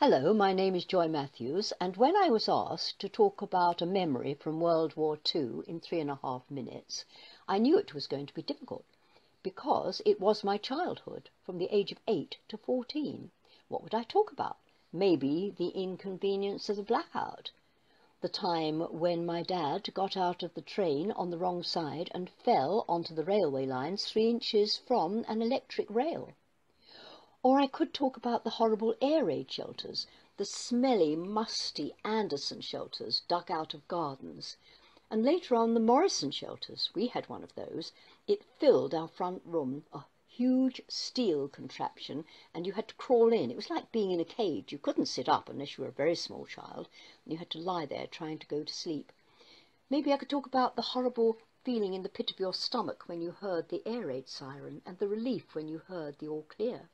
Hello, my name is Joy Matthews, and when I was asked to talk about a memory from World War II in 3.5 minutes, I knew it was going to be difficult, because it was my childhood, from the age of 8 to 14. What would I talk about? Maybe the inconvenience of the blackout, the time when my dad got out of the train on the wrong side and fell onto the railway lines 3 inches from an electric rail. Or I could talk about the horrible air raid shelters, the smelly, musty Anderson shelters dug out of gardens, and later on the Morrison shelters. We had one of those. It filled our front room, a huge steel contraption, and you had to crawl in. It was like being in a cage. You couldn't sit up unless you were a very small child, and you had to lie there trying to go to sleep. Maybe I could talk about the horrible feeling in the pit of your stomach when you heard the air raid siren, and the relief when you heard the all clear.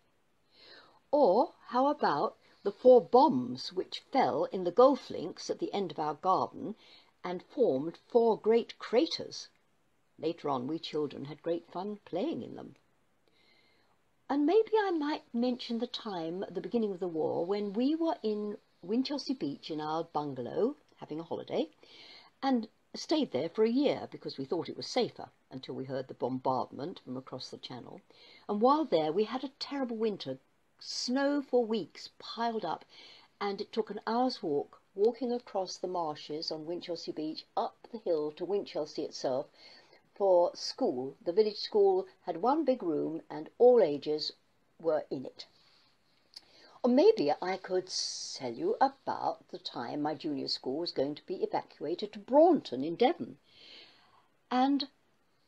Or how about the 4 bombs which fell in the golf links at the end of our garden and formed 4 great craters? Later on, we children had great fun playing in them. And maybe I might mention the time at the beginning of the war when we were in Winchelsea Beach in our bungalow having a holiday, and stayed there for a year because we thought it was safer until we heard the bombardment from across the channel. And while there, we had a terrible winter. Snow for weeks piled up, and it took an hour's walking across the marshes on Winchelsea Beach, up the hill to Winchelsea itself, for school. The village school had one big room and all ages were in it. Or maybe I could tell you about the time my junior school was going to be evacuated to Braunton in Devon. And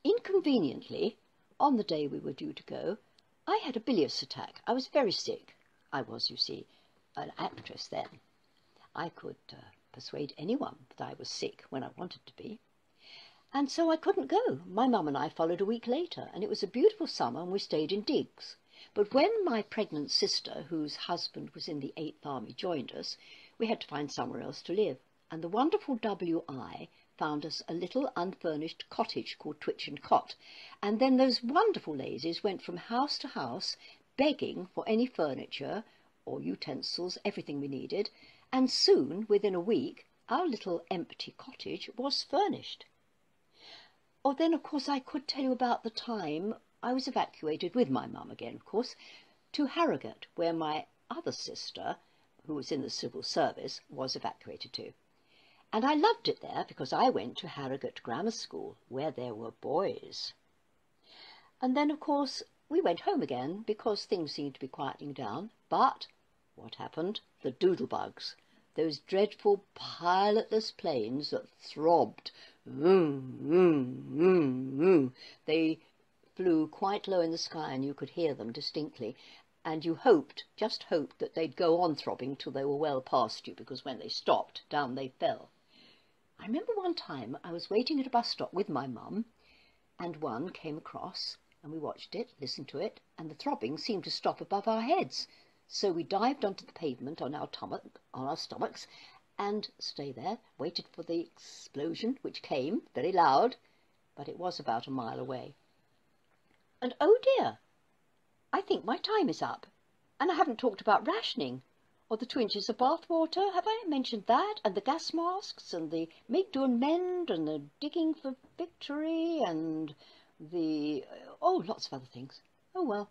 inconveniently, on the day we were due to go, I had a bilious attack. I was very sick. I was, you see, an actress then. I could persuade anyone that I was sick when I wanted to be. And so I couldn't go. My mum and I followed a week later, and it was a beautiful summer, and we stayed in digs. But when my pregnant sister, whose husband was in the 8th Army, joined us, we had to find somewhere else to live. And the wonderful W.I. found us a little unfurnished cottage called Twitch and Cot, and then those wonderful ladies went from house to house begging for any furniture or utensils, everything we needed, and soon, within a week, our little empty cottage was furnished. Oh, then, of course, I could tell you about the time I was evacuated, with my mum again, of course, to Harrogate, where my other sister, who was in the civil service, was evacuated to. And I loved it there because I went to Harrogate Grammar School, where there were boys. And then, of course, we went home again because things seemed to be quieting down. But what happened? The doodlebugs, those dreadful pilotless planes that throbbed. They flew quite low in the sky and you could hear them distinctly. And you just hoped that they'd go on throbbing till they were well past you, because when they stopped, down they fell. I remember one time I was waiting at a bus stop with my mum, and one came across, and we watched it, listened to it, and the throbbing seemed to stop above our heads. So we dived onto the pavement on our stomachs, and stayed there, waited for the explosion, which came very loud, but it was about a mile away. And oh dear, I think my time is up, and I haven't talked about rationing, or the 2 inches of bath water. Have I mentioned that? And the gas masks, and the make, do and mend, and the digging for victory, and the... oh, lots of other things. Oh, well.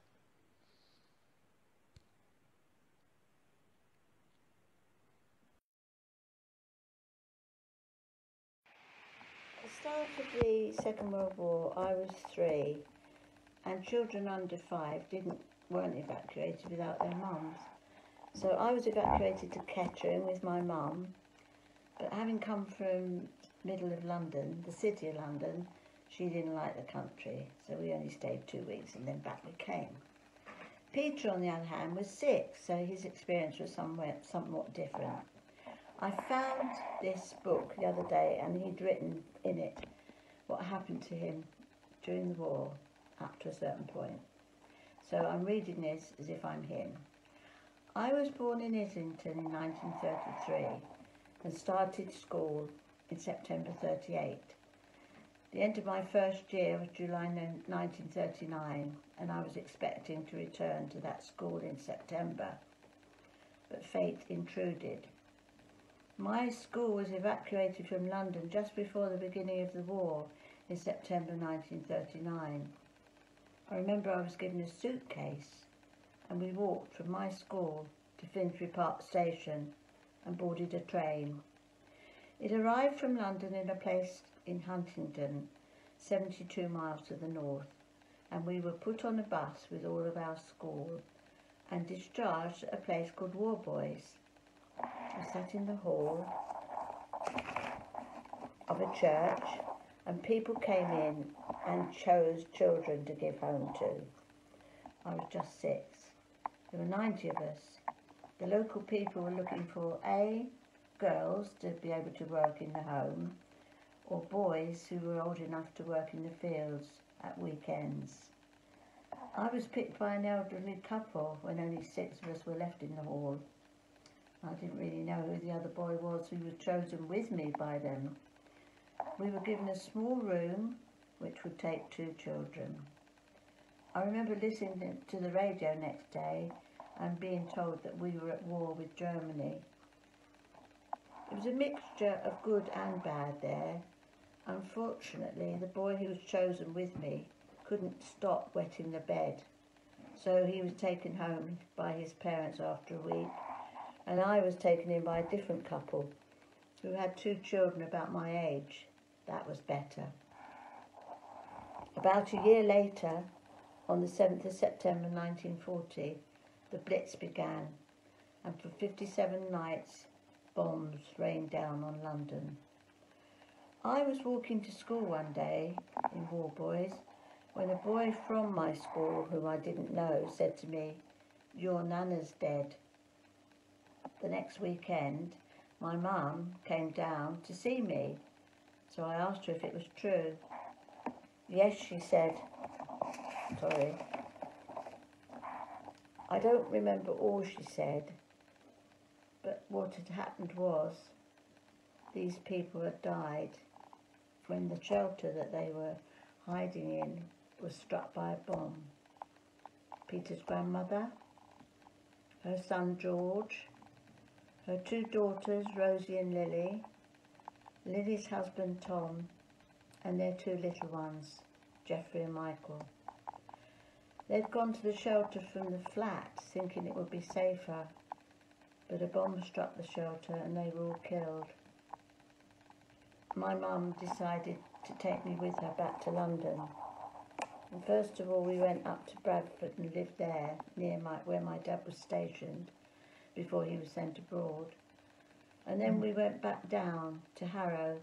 At the start of the Second World War, I was 3, and children under 5 weren't evacuated without their mums. So I was evacuated to Kettering with my mum, but having come from middle of London, the city of London, she didn't like the country, so we only stayed 2 weeks and then back we came. Peter, on the other hand, was 6, so his experience was somewhat different. I found this book the other day, and he'd written in it what happened to him during the war up to a certain point. So I'm reading this as if I'm him. I was born in Islington in 1933 and started school in September 38. The end of my first year was July 1939, and I was expecting to return to that school in September. but fate intruded. My school was evacuated from London just before the beginning of the war in September 1939. I remember I was given a suitcase and we walked from my school to Finsbury Park Station and boarded a train. It arrived from London in a place in Huntingdon, 72 miles to the north, and we were put on a bus with all of our school and discharged at a place called Warboys. I sat in the hall of a church and people came in and chose children to give home to. I was just 6. There were 90 of us. The local people were looking for A, girls to be able to work in the home, or boys who were old enough to work in the fields at weekends. I was picked by an elderly couple when only 6 of us were left in the hall. I didn't really know who the other boy was who was chosen with me by them. We were given a small room which would take 2 children. I remember listening to the radio next day and being told that we were at war with Germany. It was a mixture of good and bad there. Unfortunately, the boy who was chosen with me couldn't stop wetting the bed, so he was taken home by his parents after a week, and I was taken in by a different couple who had 2 children about my age. That was better. About a year later, on the 7th of September 1940, the Blitz began, and for 57 nights, bombs rained down on London. I was walking to school one day in Warboys when a boy from my school, whom I didn't know, said to me, "Your Nana's dead." The next weekend, my mum came down to see me, so I asked her if it was true. "Yes," she said. Sorry. I don't remember all she said, but what had happened was these people had died when the shelter that they were hiding in was struck by a bomb. Peter's grandmother, her son George, her 2 daughters Rosie and Lily, Lily's husband Tom, and their 2 little ones, Geoffrey and Michael. They'd gone to the shelter from the flat thinking it would be safer, but a bomb struck the shelter and they were all killed. My mum decided to take me with her back to London. And first of all we went up to Bradford and lived there, near where my dad was stationed before he was sent abroad. And then we went back down to Harrow,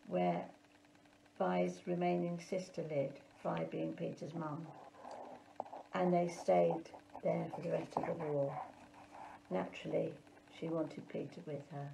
where Vi's remaining sister lived, Vi being Peter's mum. And they stayed there for the rest of the war. Naturally, she wanted Peter with her.